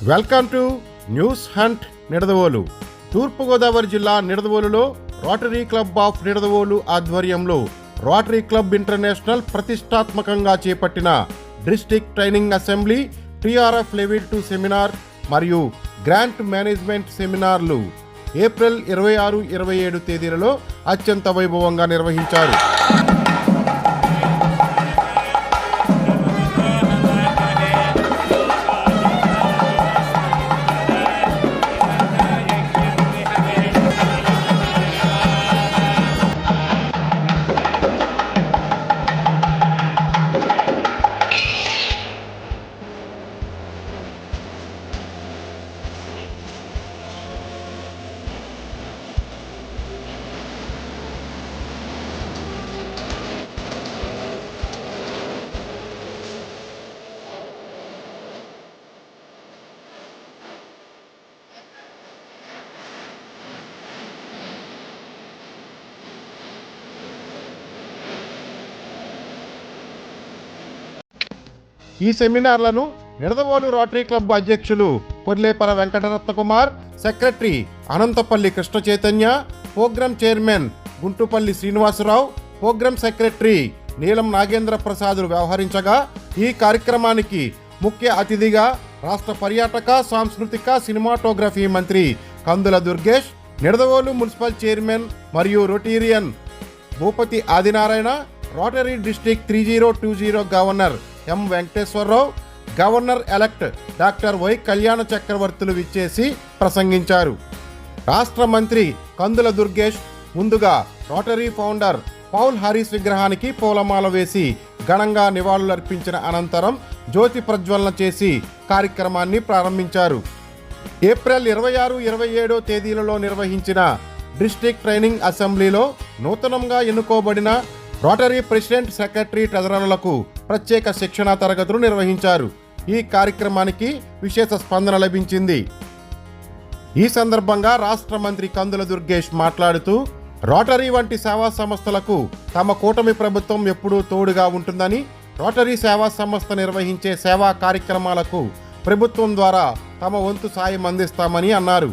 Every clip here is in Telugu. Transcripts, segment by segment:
Welcome to news hunt Nidadavolu. తూర్పుగోదావరి జిల్లా నిడదవోలులో రోటరీ క్లబ్ ఆఫ్ నిడదవోలు ఆధ్వర్యంలో రోటరీ క్లబ్ ఇంటర్నేషనల్ ప్రతిష్టాత్మకంగా చేపట్టిన district training assembly, TRF level 2 seminar మరియు గ్రాంట్ మేనేజ్మెంట్ సెమినార్లు ఏప్రిల్ 26, 27 తేదీలలో అత్యంత వైభవంగా నిర్వహించారు. ఈ సెమినార్లను నిడదవోలు రోటరీ క్లబ్ అధ్యక్షులు Porlepara Venkataratna Kumar, secretary Ananthapalli Krishna Chaitanya, programme chairman Guntupalli Srinivasarao, programme secretary Neelam Nagendra ప్రసాదులు వ్యవహరించగా, ఈ కార్యక్రమానికి ముఖ్య అతిథిగా రాష్ట్ర పర్యాటక, సాంస్కృతిక, సినిమాటోగ్రఫీ మంత్రి కందుల దుర్గేష్, నిడదవోలు మున్సిపల్ చైర్మన్ మరియు Rotarian Bhupathi Adinarayana, Rotary district 3020 governor M Venkateswararao, governor elect doctor Y Kalyana Chakravarthulu విచ్చేసి ప్రసంగించారు. రాష్ట్ర మంత్రి కందుల దుర్గేష్ ముందుగా రోటరీ ఫౌండర్ పౌల్ హారిస్ విగ్రహానికి పూలమాల వేసి ఘనంగా నివాళులర్పించిన అనంతరం జ్యోతి ప్రజ్వలన చేసి కార్యక్రమాన్ని ప్రారంభించారు. ఏప్రిల్ 26, 27 తేదీలలో నిర్వహించిన డిస్ట్రిక్ట్ ట్రైనింగ్ అసెంబ్లీలో నూతనంగా ఎన్నుకోబడిన రోటరీ ప్రెసిడెంట్, సెక్రటరీ, ట్రెజరర్లకు ప్రత్యేక శిక్షణా తరగతులు నిర్వహించారు. ఈ కార్యక్రమానికి విశేష స్పందన లభించింది. ఈ సందర్భంగా రాష్ట్ర మంత్రి కందుల దుర్గేష్ మాట్లాడుతూ, రోటరీ వంటి సేవా సంస్థలకు తమ కూటమి ప్రభుత్వం ఎప్పుడూ తోడుగా ఉంటుందని, రోటరీ సేవా సంస్థ నిర్వహించే సేవా కార్యక్రమాలకు ప్రభుత్వం ద్వారా తమ వంతు సాయం అందిస్తామని అన్నారు.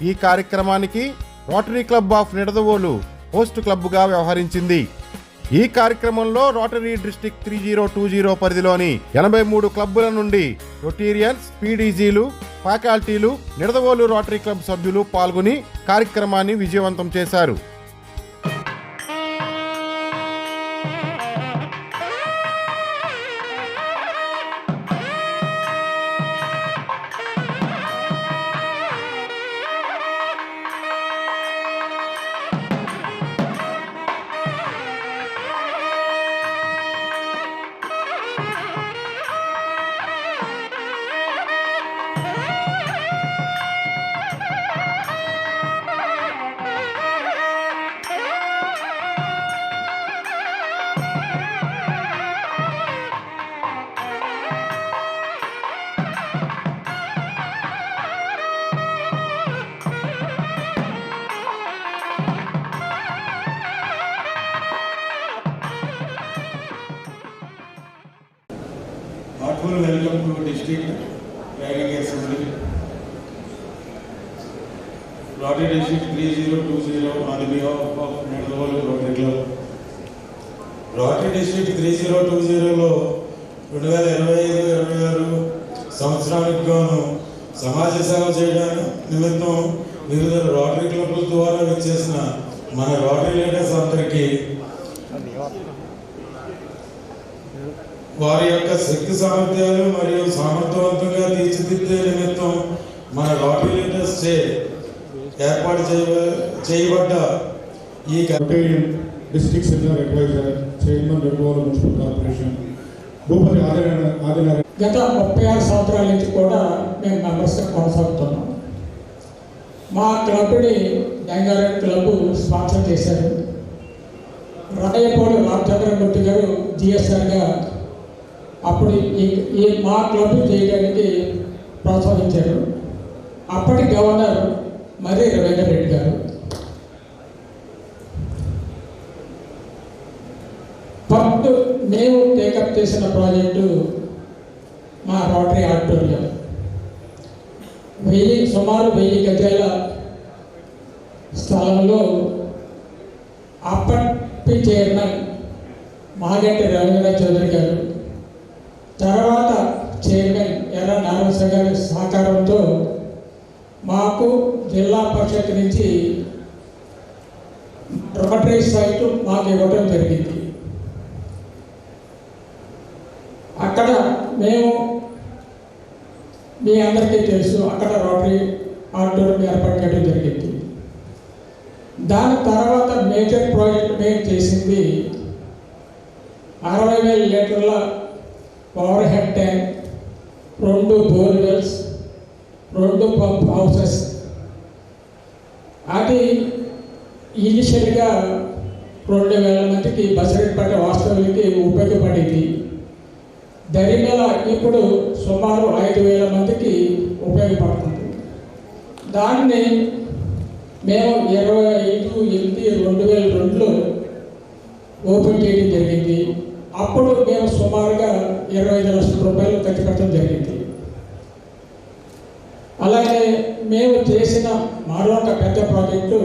ఈ కార్యక్రమానికి rotary club of Nidadavolu host క్లబ్గా వ్యవహరించింది. ఈ కార్యక్రమంలో రోటరీ డిస్ట్రిక్ట్ 3020 పరిధిలోని 83 క్లబ్బుల నుండి రొటీరియన్స్, పీడీజీలు, ఫ్యాకల్టీలు, నిడదవోలు రోటరీ క్లబ్ సభ్యులు పాల్గొని కార్యక్రమాన్ని విజయవంతం చేశారు. Heartful welcome to District Training Assembly, Rotary District 3020 on the behalf of Nidavallu Rotary Club. Rotary District 3020లో 2025-26 సంవత్సరానికి గాను సమాజ సేవ చేయడానికి నిమిత్తం వివిధ రోటరీ క్లబ్ల ద్వారా విచ్చేసిన మన రోటరీ లీడర్స్ అందరికీ వారి యొక్క శక్తి సామర్థ్యాలు మరియు సమర్థవంతంగా తీర్చిదిద్దే నిమిత్తం మన రోటరీ లీడర్స్ చే ఏర్పాటు చేయబడ్డ ఈ district seminar advisor, chairman Nidadavolu municipal corporation Bhupathi Adinarayana గత 36 సంవత్సరాల నుంచి కూడా మేము మెంబర్స్గా కొనసాగుతున్నాం. మా క్లబ్ని గంగారెడ్డి క్లబ్ స్పాన్సర్ చేశారు. రాయపాడు రామచంద్రమూర్తి గారు జిఎస్ఆర్గా అప్పుడు ఈ మా క్లబ్ చేయడానికి ప్రోత్సహించారు. అప్పటి గవర్నర్ మర్రి రవీందర్ రెడ్డి గారు. ఫస్ట్ మేము టేకప్ చేసిన ప్రాజెక్టు మా రోటరీ ఆడిటోరియం. సుమారు 1000 గజాల స్థలంలో అప్పటి చైర్మన్ మాగంటి రవీంద్రనాథ్ చౌదరి గారు, తర్వాత చైర్మన్ ఎర్ర నారాయణ గారి సహకారంతో మాకు జిల్లా పరిషత్ నుంచి రోటరీ సైట్ మాకు ఇవ్వడం జరిగింది. అక్కడ మేము మీ అందరికీ తెలుసు, అక్కడ రోటరీ ఆడిటోరియం ఏర్పాటు చేయడం జరిగింది. దాని తర్వాత మేజర్ ప్రాజెక్ట్ మేము చేసింది 60,000 లీటర్ల power head tank, 2 borewells, 2 pump houses. అది ఇనిషియల్గా 2,000 మందికి బసరెట్పేట వాస్తవులకి ఉపయోగపడేది. దరిమేల ఇప్పుడు సుమారు 5,000 మందికి ఉపయోగపడుతుంది. దాన్ని మేము 25/8/2002లో ఓపెన్ చేయడం జరిగింది. అప్పుడు మేము సుమారుగా 25 లక్షల రూపాయలు ఖర్చు పెట్టడం జరిగింది. అలాగే మేము చేసిన మరొక పెద్ద ప్రాజెక్టు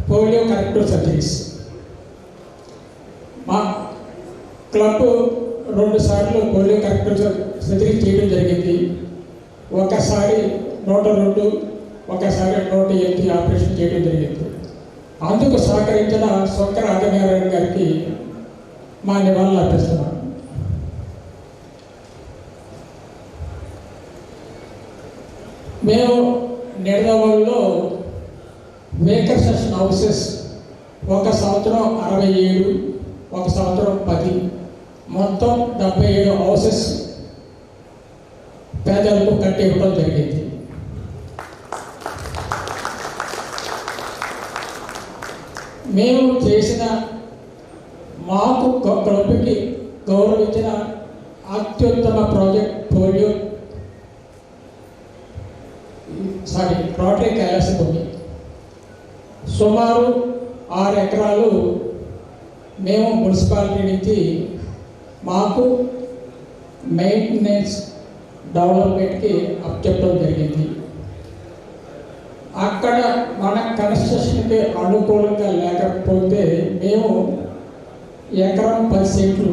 పోలియో కరెక్టివ్ సర్జరీస్. మా క్లబ్ 2 సార్లు పోలియో కరెక్టివ్ సర్జరీ చేయడం జరిగింది. ఒకసారి 102, ఒకసారి 108 ఆపరేషన్ చేయడం జరిగింది. అందుకు సహకరించిన శంకర ఆదినారాయణ గారికి మా నివాళులు అర్పిస్తున్నాం. మేము నిడదవోలులో మేకర్ సెషన్ హౌసెస్ 1 సంవత్సరం 67, 1 సంవత్సరం 10, మొత్తం 77 హౌసెస్ పేదలకు కట్టి ఇవ్వడం జరిగింది. మేము చేసిన మాకు క్లబ్కి గౌరవించిన అత్యుత్తమ ప్రాజెక్ట్ రోటరీ కైలాసభూమి. సుమారు 6 ఎకరాలు మేము మున్సిపాలిటీ నుంచి మాకు మెయింటెనెన్స్ డెవలప్మెంట్కి అప్పచెప్పడం జరిగింది. అక్కడ మన కన్స్ట్రక్షన్కి అనుకూలంగా లేకపోతే మేము ఎకరం 10 సెంట్లు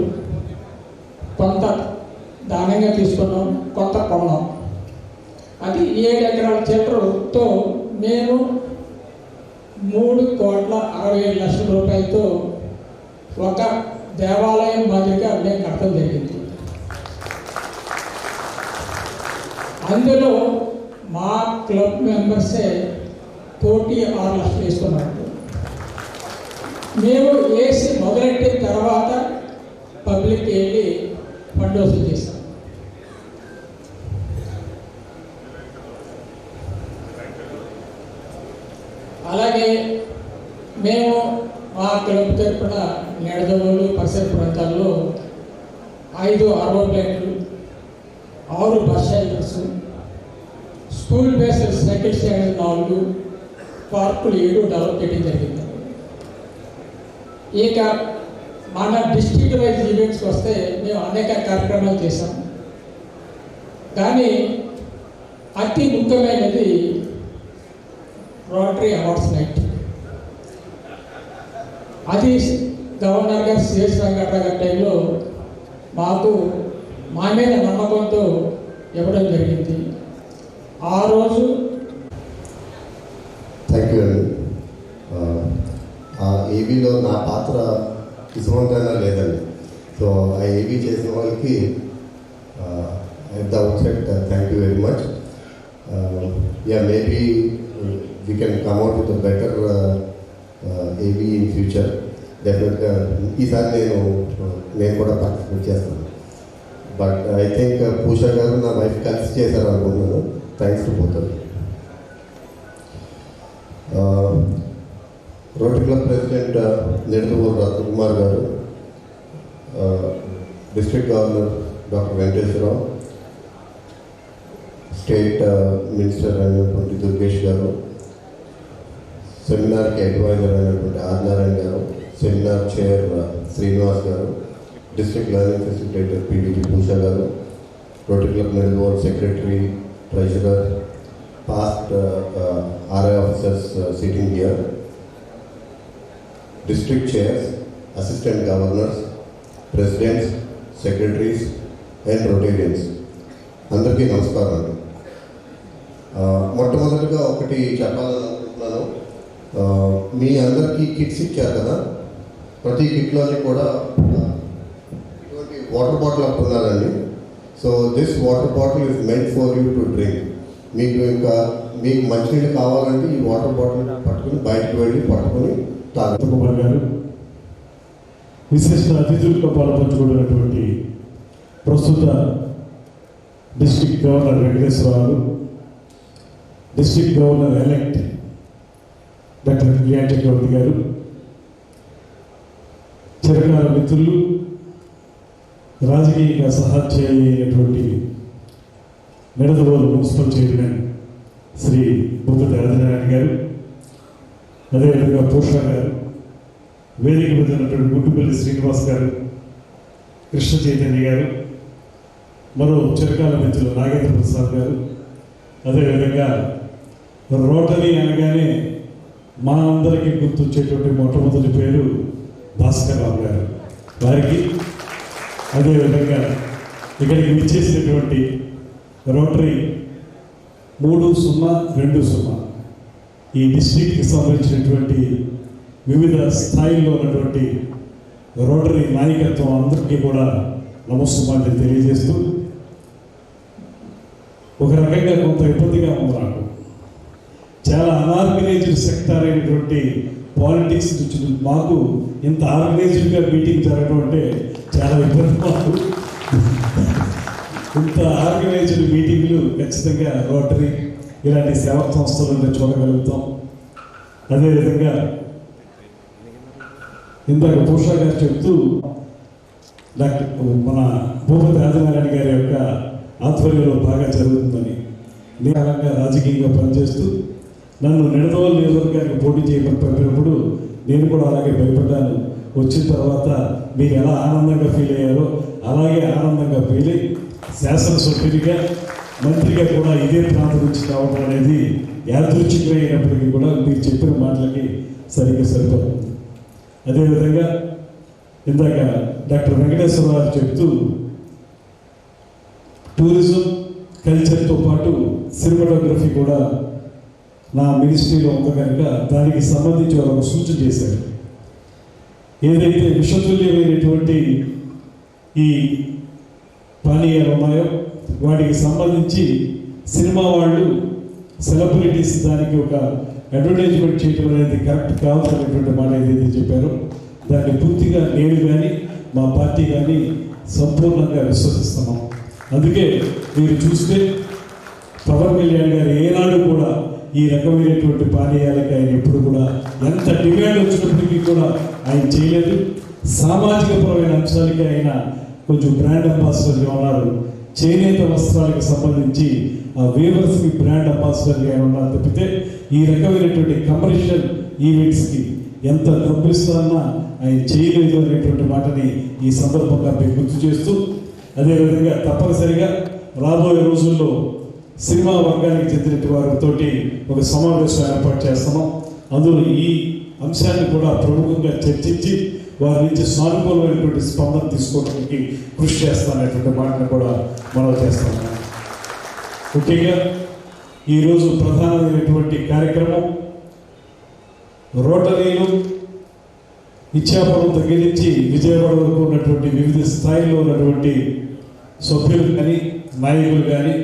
కొంత దానంగా తీసుకున్నాం, కొంత కొన్నాం. అది 7 ఎకరాల చిల్లరతో మేము 3,60,00,000 రూపాయలతో ఒక దేవాలయం మాదిరిగా మేము కట్టడం జరిగింది. అందులో మా క్లబ్ మెంబర్సే 1,6 లక్షలు వేసుకున్నారు. మేము వేసి మొదలెట్టిన తర్వాత పబ్లిక్కి వెళ్ళి ఫండ్ వసూలు చేస్తాం. అలాగే మేము మా క్లబ్ తరఫున నిడదవోలు పరిసర ప్రాంతాల్లో 5 RO ప్లాంట్లు, 6 bus shelters, school based cycle stand 4, పార్కులు 7 డెవలప్ చేయడం జరిగింది. ఇక మన డిస్ట్రిక్ట్ వైజ్ ఈవెంట్స్కి వస్తే మేము అనేక కార్యక్రమాలు చేసాం. కానీ అతి ముఖ్యమైనది రోటరీ అవార్డ్స్ నైట్. అది గవర్నర్ గారు సిఎస్ వెంకటరావు గారి టైంలో మాకు మా మీద నమ్మకంతో ఇవ్వడం జరిగింది. ఆ రోజు థ్యాంక్ యూ అండి. ఆ ఏవీలో నా పాత్ర విశ్వంతంగా లేదండి. సో ఆ ఏవీ చేసిన వాళ్ళకి at the outset thank you very much. Yeah maybe we can come out with better ఏవీ ఇన్ ఫ్యూచర్. డెఫినెట్గా ఈసారి నేను కూడా పార్టిసిపేట్ చేస్తాను. బట్ ఐ థింక్ పూషా గారు నా వైఫ్ కలిసి చేశారు అనుకుంటున్నాను. Thanks to both. Rotary club president Nidadavolu Ratnakumar garu, district governor doctor Venkateswararao, state minister అయినటువంటి దుర్గేష్ గారు, సెమినార్కి అడ్వైజర్ అయినటువంటి ఆదినారాయణ గారు, సెమినార్ చైర్ శ్రీనివాస్ గారు, district learning facilitator PDG Pusha గారు, rotary club Nidadavolu secretary, treasurer past RI officers sitting here, district chairs, assistant governors, presidents, secretaries, and Rotarians. అందరికీ నమస్కారం అండి. మొట్టమొదటిగా ఒకటి చెప్పాలనుకుంటున్నాను. మీ అందరికీ కిట్స్ ఇచ్చారు కదా, ప్రతి కిట్లోని కూడా ఇటువంటి వాటర్ బాటిల్ అంటున్నారండి. So this water bottle is meant for you to drink. మీకు మంచినీళ్ళు కావాలంటే ఈ వాటర్ బాటిల్ పట్టుకుని బయటకు వెళ్ళి పట్టుకుని తాగుతారు. కుమార్ గారు, విశిష్ట అతిథులతో పాల్పంచుకున్నటువంటి ప్రస్తుత district governor Venkateswararao, district governor elect doctor Kalyan Chakravarthi గారు, చిరకాల మిత్రులు, రాజకీయంగా సహాధ్యాయి అయినటువంటి నిడదవోలు మున్సిపల్ చైర్మన్ శ్రీ బుద్ధ ఆదినారాయణ గారు, అదేవిధంగా పూషా గారు, వేదిక మీద ఉన్నటువంటి గుట్టుపల్లి శ్రీనివాస్ గారు, కృష్ణ చైతన్య గారు, మరో చిరకాల మిత్రులు నాగేంద్ర ప్రసాద్ గారు, అదేవిధంగా రోటరీ అనగానే మా అందరికీ గుర్తొచ్చేటువంటి మొట్టమొదటి పేరు భాస్కర్ రావు గారు. వారికి అదేవిధంగా ఇక్కడికి విచ్చేసినటువంటి రోటరీ 3020 ఈ డిస్ట్రిక్ట్కి సంబంధించినటువంటి వివిధ స్థాయిల్లో ఉన్నటువంటి రోటరీ నాయకత్వం అందరికీ కూడా నమస్కారాలు తెలియజేస్తూ, ఒక రకంగా కొంత ఇబ్బందిగా ఉంది నాకు. చాలా అనార్గనైజ్డ్ సెక్టార్ అయినటువంటి పాలిటిక్స్ నుంచి మాకు ఇంత ఆర్గనైజ్డ్గా మీటింగ్ జరగడం అంటే చాలా ఇబ్బంది. మాకు ఇంత ఆర్గనైజ్డ్ మీటింగ్లు ఖచ్చితంగా రోటరీ ఇలాంటి సేవా సంస్థలను చూడగలుగుతాం. అదేవిధంగా ఇందాక పూషా గారు చెప్తూ డాక్టర్ మన భూపతి ఆదినారాయణ గారి యొక్క ఆధ్వర్యంలో బాగా జరుగుతుందని, నేనంగా రాజకీయంగా పనిచేస్తూ నన్ను నిడదవోలు నియోజకవర్గానికి పోటీ చేయమని పంపినప్పుడు నేను కూడా అలాగే భయపడ్డాను. వచ్చిన తర్వాత మీరు ఎలా ఆనందంగా ఫీల్ అయ్యారో అలాగే ఆనందంగా ఫీల్ అయ్యి శాసనసభ్యుడిగా మంత్రిగా కూడా ఇదే ప్రాంతం నుంచి కావడం అనేది యాదృచ్ఛికమైనప్పటికీ కూడా మీరు చెప్పిన మాటలకి సరిగ్గా సరిపోతుంది. అదేవిధంగా ఇందాక డాక్టర్ వెంకటేశ్వరరావు చెప్తూ టూరిజం కల్చర్తో పాటు సినిమాటోగ్రఫీ కూడా నా మినిస్ట్రీలో ఉంది కనుక దానికి సంబంధించి ఒక సూచన చేశారు. ఏదైతే విషతుల్యమైనటువంటి ఈ పానీయాలు ఉన్నాయో వాటికి సంబంధించి సినిమా వాళ్ళు సెలబ్రిటీస్ దానికి ఒక అడ్వర్టైజ్మెంట్ చేయడం అనేది కరెక్ట్ కావాల్సినటువంటి మాట ఏదైతే చెప్పారో దాన్ని పూర్తిగా నేను కానీ మా పార్టీ కానీ సంపూర్ణంగా విశ్వసిస్తున్నాం. అందుకే మీరు చూస్తే పవన్ కళ్యాణ్ గారు ఏనాడు కూడా ఈ రకమైనటువంటి పానీయాలకి ఆయన ఎప్పుడు కూడా ఎంత డిమాండ్ వచ్చినప్పటికీ కూడా ఆయన చేయలేదు. సామాజిక పరమైన అంశాలకి ఆయన కొంచెం బ్రాండ్ అంబాసిడర్గా ఉన్నారు. చేనేత వస్త్రాలకు సంబంధించి ఆ వేవర్స్కి బ్రాండ్ అంబాసిడర్గా ఆయన ఉన్నారు తప్పితే ఈ రకమైనటువంటి కమర్షియల్ ఈవెంట్స్కి ఎంత డబ్బులు ఇస్తారన్నా ఆయన చేయలేదు అనేటువంటి మాటని ఈ సందర్భంగా మేము గుర్తు చేస్తూ, అదేవిధంగా తప్పనిసరిగా రాబోయే రోజుల్లో సినిమా వర్గానికి చెందిన వారితో ఒక సమావేశం ఏర్పాటు చేస్తున్నాం. అందులో ఈ అంశాన్ని కూడా ప్రముఖంగా చర్చించి వారి నుంచి సానుకూలమైనటువంటి స్పందన తీసుకోవడానికి కృషి చేస్తాననేటువంటి మాటను కూడా మనం చేస్తాం. ముఖ్యంగా ఈరోజు ప్రధానమైనటువంటి కార్యక్రమం రోటరీలు ఇచ్చాపురం దగ్గర నుంచి విజయవాడ వరకు ఉన్నటువంటి వివిధ స్థాయిలో ఉన్నటువంటి సభ్యులు కానీ నాయకులు కానీ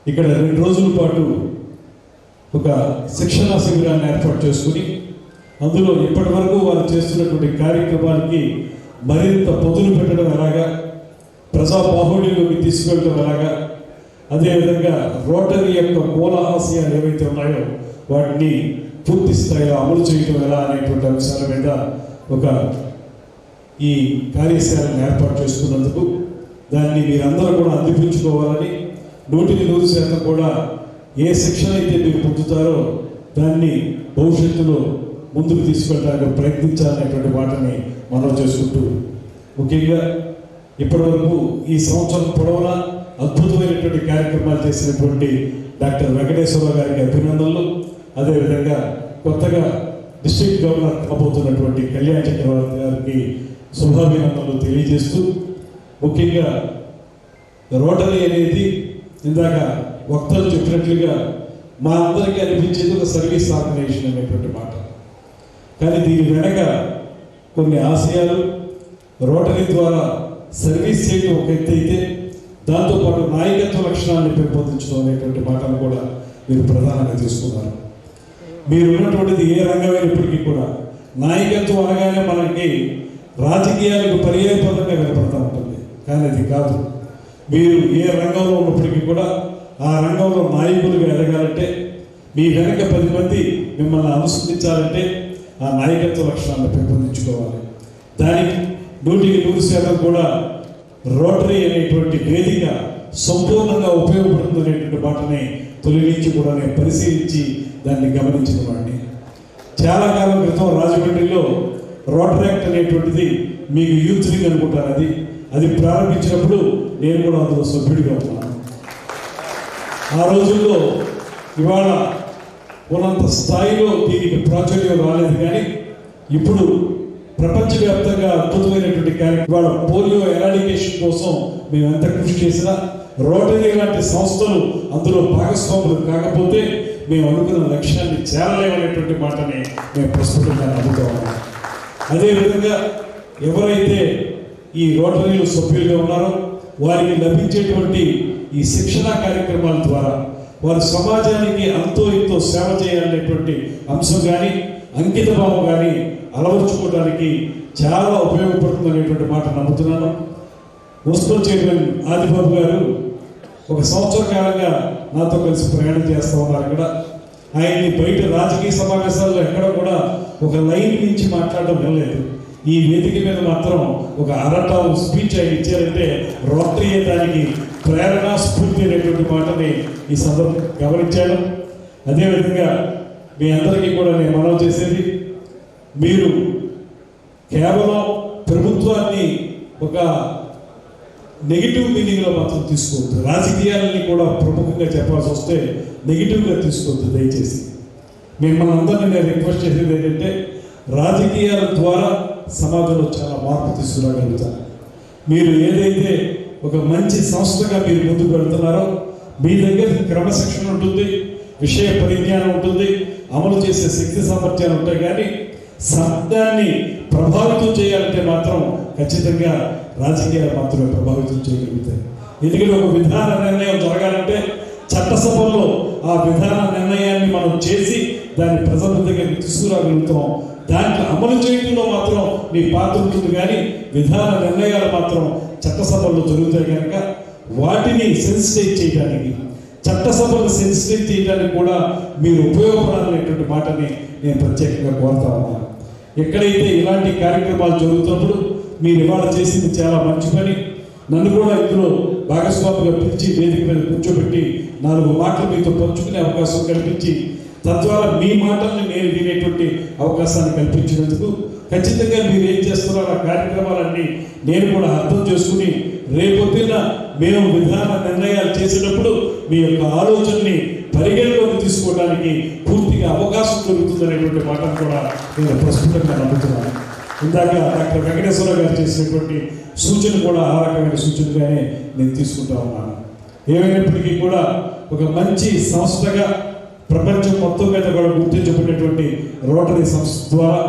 ఇక్కడ 2 రోజుల పాటు ఒక శిక్షణా శిబిరాన్ని ఏర్పాటు చేసుకుని అందులో ఇప్పటి వరకు వారు చేస్తున్నటువంటి కార్యక్రమాలకి మరింత పొదులు పెట్టడం ఎలాగా, ప్రజా బాహుళ్యంలోకి తీసుకెళ్ళడం ఎలాగా, అదేవిధంగా రోటరీ యొక్క మూల ఆశయాలు ఏవైతే ఉన్నాయో వాటిని పూర్తి స్థాయిలో అమలు చేయడం ఎలా అనేటువంటి అంశాల మీద ఒక ఈ కార్యశాలను ఏర్పాటు చేసుకున్నందుకు దాన్ని మీరందరూ కూడా అందిపించుకోవాలని, 100% కూడా ఏ శిక్షణ అయితే మీరు పొందుతారో దాన్ని భవిష్యత్తులో ముందుకు తీసుకెళ్ళడానికి ప్రయత్నించాలనేటువంటి వాటిని మనం చేసుకుంటూ, ముఖ్యంగా ఇప్పటివరకు ఈ సంవత్సరం పొడవునా అద్భుతమైనటువంటి కార్యక్రమాలు చేసినటువంటి డాక్టర్ వెంకటేశ్వరరావు గారికి అభినందనలు. అదేవిధంగా కొత్తగా డిస్ట్రిక్ట్ గవర్నర్ కాబోతున్నటువంటి కళ్యాణ్ చక్రవర్తి గారికి శుభాభినందనలు తెలియజేస్తూ, ముఖ్యంగా రోటరీ అనేది ఇందాక వక్తలు చెప్పినట్లుగా మా అందరికీ అనిపించేది ఒక సర్వీస్ ఆర్గనైజేషన్ అనేటువంటి మాట. కానీ దీని వెనక కొన్ని ఆశయాలు, రోటరీ ద్వారా సర్వీస్ చేయడం ఒక ఎత్తు అయితే, దాంతోపాటు నాయకత్వ లక్షణాలను పెంపొందించడం అనేటువంటి మాటను కూడా మీరు ప్రధానంగా తీసుకున్నారు. మీరు ఉన్నటువంటిది ఏ రంగమైనప్పటికీ కూడా నాయకత్వం అనగానే మనకి రాజకీయాలకు పర్యాయపదంగా కనపడతా ఉంటుంది. కానీ అది కాదు. మీరు ఏ రంగంలో ఉన్నప్పటికీ కూడా ఆ రంగంలో నాయకులుగా ఎదగాలంటే, మీ వెనక 10 మంది మిమ్మల్ని అనుసరించాలంటే ఆ నాయకత్వ లక్షణాలను పెంపొందించుకోవాలి. దానికి 100% కూడా రోటరీ అనేటువంటి వేదిక సంపూర్ణంగా ఉపయోగపడుతుంది అనేటువంటి మాటని తొలి నుంచి కూడా నేను పరిశీలించి దాన్ని గమనించిన వాడిని. చాలా కాలం క్రితం రాజమండ్రిలో రోటరీ యాక్ట్ అనేటువంటిది మీకు యూత్ లీగ్ అనుకుంటారు, అది ప్రారంభించినప్పుడు నేను కూడా అందులో సభ్యుడిగా ఉన్నాను. ఆ రోజుల్లో ఇవాళ ఉన్నంత స్థాయిలో దీనికి ప్రాచుర్యం రాలేదు. కానీ ఇప్పుడు ప్రపంచవ్యాప్తంగా అద్భుతమైనటువంటి కార్యక్రమం. ఇవాళ పోలియో ఎరాడికేషన్ కోసం మేము ఎంత కృషి చేసినా రోటరీ లాంటి సంస్థలు అందులో భాగస్వాములు కాకపోతే మేము అనుకున్న లక్ష్యాన్ని చేరలేమనేటువంటి మాటని మేము ప్రస్తుతంగా నమ్ముతా ఉన్నాం. అదేవిధంగా ఎవరైతే ఈ రోటరీలో సభ్యులుగా ఉన్నారో వారికి లభించేటువంటి ఈ శిక్షణా కార్యక్రమాల ద్వారా వారి సమాజానికి అంతో ఇంతో సేవ చేయాలనేటువంటి అంశం కానీ అంకిత భావం కానీ అలవర్చుకోవడానికి చాలా ఉపయోగపడుతుంది అనేటువంటి మాట నమ్ముతున్నాను. మున్సిపల్ చైర్మన్ ఆదిబాబు గారు 1 సంవత్సర కాలంగా నాతో కలిసి ప్రయాణం చేస్తూ ఉన్నారు. ఇక్కడ ఆయన్ని బయట రాజకీయ సమావేశాల్లో ఎక్కడ కూడా ఒక లైన్ నుంచి మాట్లాడడం వెళ్ళలేదు. ఈ వేదిక మీద మాత్రం ఒక అరటావు స్పీచ్ ఆయన ఇచ్చారంటే రోటరీ దానికి ప్రేరణ స్ఫూర్తి అనేటువంటి మాటని ఈ సందర్భం గమనించాను. అదేవిధంగా మీ అందరికీ కూడా నేను మనవి చేసేది, మీరు కేవలం ప్రభుత్వాన్ని ఒక నెగిటివ్ మీనింగ్లో మాత్రం తీసుకోవద్దు. రాజకీయాలని కూడా ప్రముఖంగా చెప్పాల్సి వస్తే నెగిటివ్గా తీసుకోవద్దు దయచేసి. మిమ్మల్ని అందరినీ నేను రిక్వెస్ట్ చేసేది ఏంటంటే, రాజకీయాల ద్వారా సమాజంలో చాలా మార్పు తీసుకురాగలుగుతారు. మీరు ఏదైతే ఒక మంచి సంస్థగా మీరు ముందుకు వెళ్తున్నారో మీ దగ్గర క్రమశిక్షణ ఉంటుంది, విషయ పరిజ్ఞానం ఉంటుంది, అమలు చేసే శక్తి సామర్థ్యాలు ఉంటాయి. కానీ సమాజాన్ని ప్రభావితం చేయాలంటే మాత్రం ఖచ్చితంగా రాజకీయాలు మాత్రమే ప్రభావితం చేయగలుగుతాయి. ఎందుకంటే ఒక విధాన నిర్ణయం జరగాలంటే చట్టసభల్లో ఆ విధాన నిర్ణయాన్ని మనం చేసి దాన్ని ప్రజల దగ్గరికి తీసుకురాగలుగుతాం. దాంట్లో అమలు చేయడంలో మాత్రం మీ పాత్ర ఉంటుంది. కానీ విధాన నిర్ణయాలు మాత్రం చట్టసభల్లో జరుగుతాయి కనుక వాటిని సెన్సిటైజ్ చేయడానికి, చట్టసభలు సెన్సిటైజ్ చేయడానికి కూడా మీరు ఉపయోగపడాలనేటువంటి మాటని నేను ప్రత్యేకంగా కోరుతా ఉన్నాను. ఎక్కడైతే ఇలాంటి కార్యక్రమాలు జరుగుతున్నప్పుడు మీరు ఇవాళ చేసింది చాలా మంచి పని. నన్ను కూడా ఇందులో భాగస్వామిగా పిలిచి వేదిక మీద కూర్చోబెట్టి 4 మాటలు మీతో పంచుకునే అవకాశం కల్పించి తద్వారా మీ మాటల్ని నేను వినేటువంటి అవకాశాన్ని కల్పించినందుకు ఖచ్చితంగా మీరు ఏం చేస్తున్నారో ఆ కార్యక్రమాలన్నీ నేను కూడా అర్థం చేసుకుని రేపొద్దున మేము విధాన నిర్ణయాలు చేసేటప్పుడు మీ యొక్క ఆలోచనని పరిగణలోకి తీసుకోవడానికి పూర్తిగా అవకాశం దొరుకుతుందనేటువంటి మాటను కూడా నేను ప్రస్తుతంగా నమ్ముతున్నాను. ఇందాక డాక్టర్ వెంకటేశ్వరరావు గారు చేసినటువంటి సూచన కూడా ఆ రకమైన సూచనగానే నేను తీసుకుంటా ఉన్నాను. ఏమైనప్పటికీ కూడా ఒక మంచి సంస్థగా ప్రపంచం మొత్తం మీద కూడా గుర్తించబడినటువంటి రోటరీ సంస్థ ద్వారా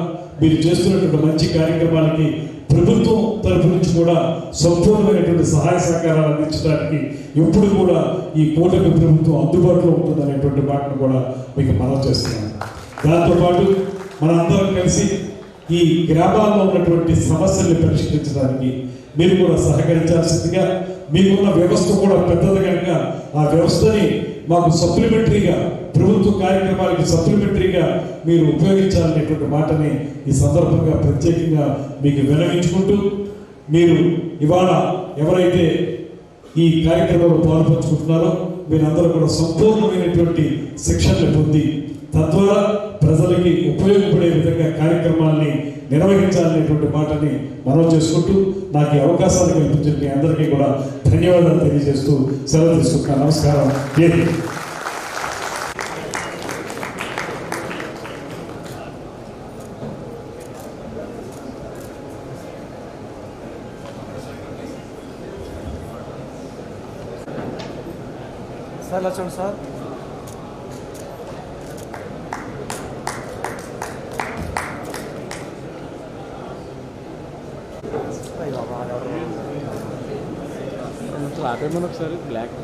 మీరు చేస్తున్నటువంటి మంచి కార్యక్రమాలకి ప్రభుత్వం తరఫు నుంచి కూడా సంపూర్ణమైనటువంటి సహాయ సహకారాలు అందించడానికి ఎప్పుడు కూడా ఈ కూటమి ప్రభుత్వం అందుబాటులో ఉంటుందనేటువంటి మాటను కూడా మీకు మనవి చేస్తున్నాను. దాంతోపాటు మనందరం కలిసి ఈ గ్రామాల్లో ఉన్నటువంటి సమస్యల్ని పరిష్కరించడానికి మీరు కూడా సహకరించాల్సిందిగా, మీకున్న వ్యవస్థ కూడా పెద్దది కనుక ఆ వ్యవస్థని మాకు సప్లిమెంటరీగా ప్రభుత్వ కార్యక్రమాలకి సప్లిమెంటరీగా మీరు ఉపయోగించాలనేటువంటి మాటని ఈ సందర్భంగా ప్రత్యేకంగా మీకు విన్నవించుకుంటూ, మీరు ఇవాళ ఎవరైతే ఈ కార్యక్రమంలో పాల్పంచుకుంటున్నారో మీరందరూ కూడా సంపూర్ణమైనటువంటి శిక్షణలు పొంది తద్వారా ప్రజలకి ఉపయోగపడే విధంగా కార్యక్రమాల్ని నిర్వహించాలనేటువంటి మాటని మనం చేసుకుంటూ నాకు ఈ అవకాశాలు కల్పించిన మీ అందరికీ కూడా ధన్యవాదాలు తెలియజేస్తూ సెలవు తీసుకుంటున్నాను. నమస్కారం. సార్ ఇలా చూడండి సార్. ఆపేమని ఒకసారి బ్లాక్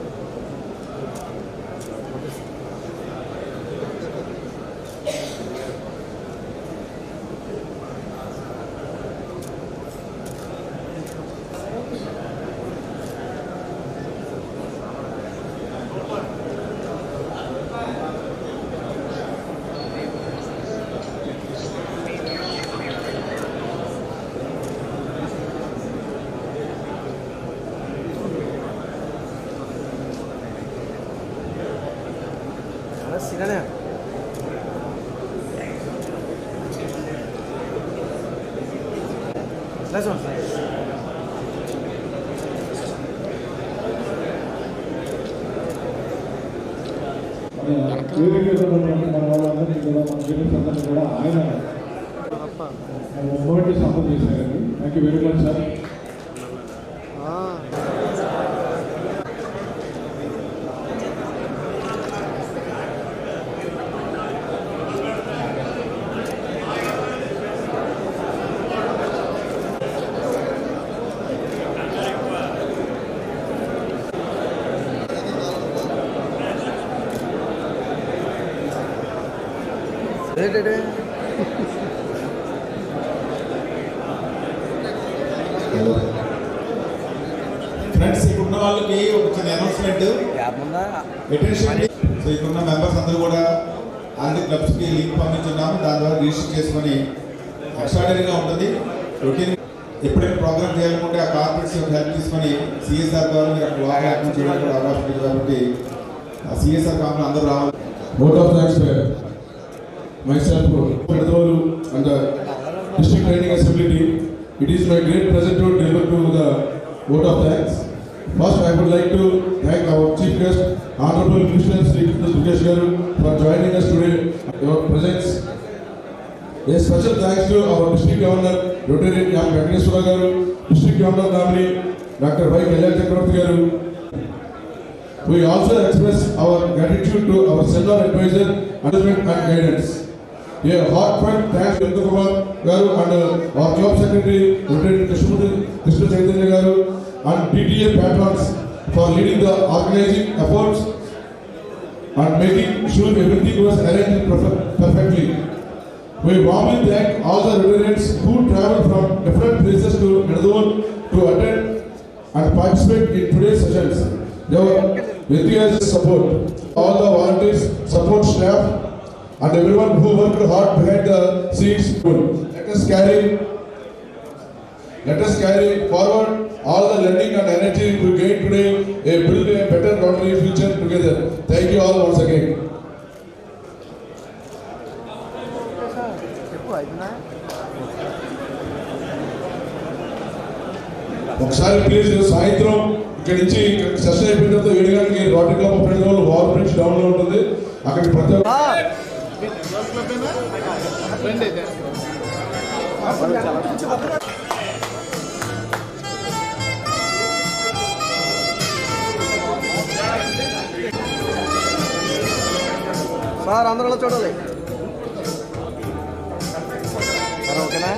సిగనే మన వాళ్ళందరినీ కూడా మన స్టూడెంట్స్ అందరినీ కూడా ఆయన మొబైల్ సపోర్ట్ చేశారండి. Thank you very much sir. Friends ఇప్పుడున్న వాళ్ళకి ఒక చిన్న అనౌన్స్మెంట్. సో ఇప్పుడున్న మెంబర్స్ అందరూ కూడా అన్ని క్లబ్స్కి లింక్ పంపించున్నాము. దాని ద్వారా రిజిస్టర్ చేసుకొని ఎక్స్ట్రాడనరీగా ఉంటుంది. రొటీన్ ఎప్పుడైనా ప్రోగ్రామ్ చేయాలనుకుంటే ఆ కార్పొరేట్స్ హెల్ప్ తీసుకొని సిఎస్ఆర్ ద్వారా మీరు అక్కడ వాహనం చేయడానికి కూడా అవకాశం ఉంది. కాబట్టి ఆ సిఎస్ఆర్ కాకుండా అందరూ రావాలి. Vote of thanks for myself, Pedadolu, and the District Training Assembly. It is my great pleasure to deliver to the vote of thanks. First, I would like to thank our chief guest, Honorable Minister Sri Sukesh Garu, for joining us today. Your presence. A special thanks to our District Governor, Rotary M. Venkateswara Garu, District Governor nominee, Dr. Y. Kalyan Chakravarti Garu. We also express our gratitude to our senior advisor, management and guidance. A heartfelt thanks to Indra Kumar Garu and our club secretary, Lieutenant Krishna Chaitanya Garu, and PTA patrons for leading the organizing efforts and making sure everything was arranged perfectly. We warmly thank all the Rotarians who travel from different places to Nedadol to attend and participate in today's sessions. Your enthusiastic support, all the volunteers, support staff, and everyone who worked hard behind the scenes. Let us carry forward all the learning and energy we gain today, build a better Rotary future together. Thank you all once again. ఒకసారి ప్లీజ్ సాయంత్రం ఇక్కడ నుంచి సెషన్ అయిపోయిన తర్వాత 7 గంటలకి రోటరీ క్లబ్ పెడదోలు వార్ బ్రిడ్జ్ డౌన్ లో ఉంటుంది. అక్కడికి ప్రతి సార్ అందరూ చూడాలి. ఓకేనా?